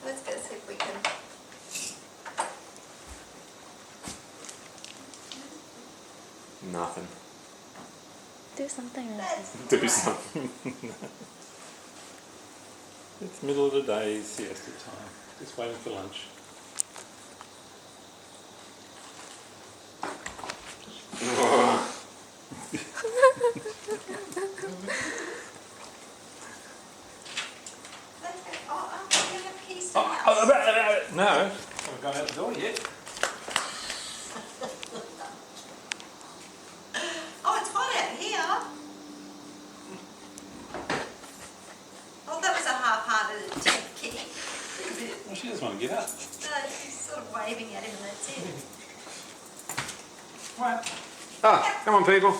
Let's go see if we can. Nothing. Do something. Do something. It's middle of the day, siesta time. Just waiting for lunch. No, I haven't gone out the door yet. Oh, it's hot out here. Oh, that was a half-hearted attempt, Kitty. Well, she doesn't want to get up. No, she's sort of waving at him and that's it. Right. Ah, come on, people.